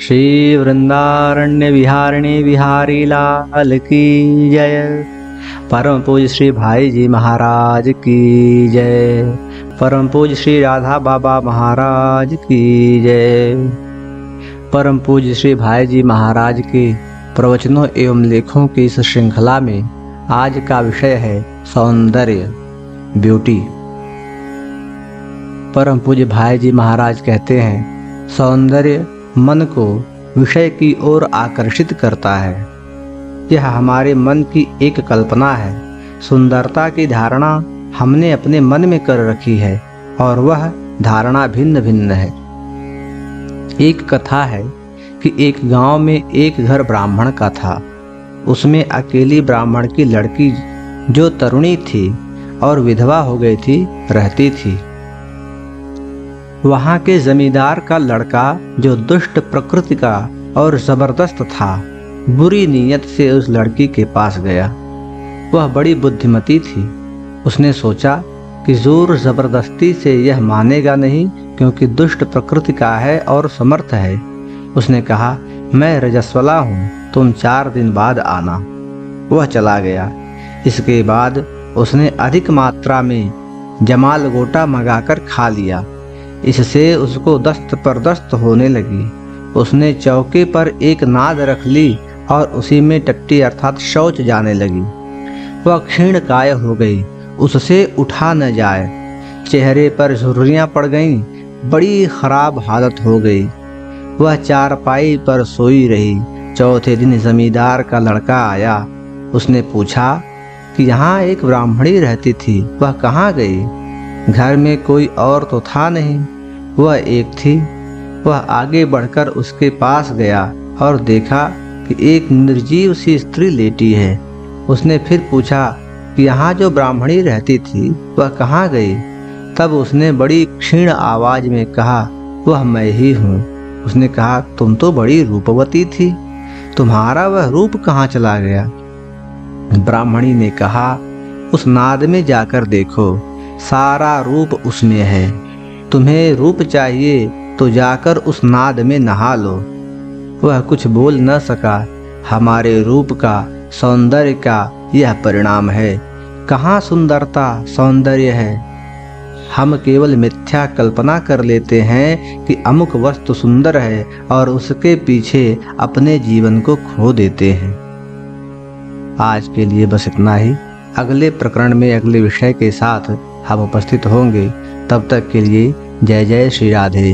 श्री वृंदारण्य विहारिणी बिहारी लाल की जय। परम पूज्य श्री भाई जी महाराज की जय। परम पूज्य श्री राधा बाबा महाराज की जय। परम पूज्य श्री भाई जी महाराज के प्रवचनों एवं लेखों की इस श्रृंखला में आज का विषय है सौंदर्य, ब्यूटी। परम पूज्य भाई जी महाराज कहते हैं, सौंदर्य मन को विषय की ओर आकर्षित करता है। यह हमारे मन की एक कल्पना है। सुंदरता की धारणा हमने अपने मन में कर रखी है और वह धारणा भिन्न भिन्न है। एक कथा है कि एक गांव में एक घर ब्राह्मण का था। उसमें अकेली ब्राह्मण की लड़की जो तरुणी थी और विधवा हो गई थी रहती थी। वहां के जमींदार का लड़का जो दुष्ट प्रकृति का और जबरदस्त था, बुरी नीयत से उस लड़की के पास गया। वह बड़ी बुद्धिमती थी। उसने सोचा कि जोर जबरदस्ती से यह मानेगा नहीं, क्योंकि दुष्ट प्रकृति का है और समर्थ है। उसने कहा, मैं रजस्वला हूँ, तुम 4 दिन बाद आना। वह चला गया। इसके बाद उसने अधिक मात्रा में जमाल गोटा मंगाकर खा लिया। इससे उसको दस्त पर दस्त होने लगी। उसने चौके पर एक नाद रख ली और उसी में टट्टी अर्थात शौच जाने लगी। वह क्षीण काय हो गई, उससे उठा न जाए। चेहरे पर झुर्रियां पड़ गईं, बड़ी खराब हालत हो गई। वह चारपाई पर सोई रही। चौथे दिन जमींदार का लड़का आया। उसने पूछा कि यहाँ एक ब्राह्मणी रहती थी, वह कहाँ गई? घर में कोई और तो था नहीं, वह एक थी। वह आगे बढ़कर उसके पास गया और देखा कि एक निर्जीव सी स्त्री लेटी है। उसने फिर पूछा कि यहाँ जो ब्राह्मणी रहती थी वह कहाँ गई? तब उसने बड़ी क्षीण आवाज में कहा, वह मैं ही हूँ। उसने कहा, तुम तो बड़ी रूपवती थी, तुम्हारा वह रूप कहाँ चला गया? ब्राह्मणी ने कहा, उस नाद में जाकर देखो, सारा रूप उसमें है। तुम्हें रूप चाहिए तो जाकर उस नाद में नहा लो। वह कुछ बोल न सका। हमारे रूप का, सौंदर्य का यह परिणाम है। कहाँ सुंदरता, सौंदर्य है? हम केवल मिथ्या कल्पना कर लेते हैं कि अमुक वस्तु सुंदर है और उसके पीछे अपने जीवन को खो देते हैं। आज के लिए बस इतना ही। अगले प्रकरण में अगले विषय के साथ हम उपस्थित होंगे। तब तक के लिए जय जय श्री राधे।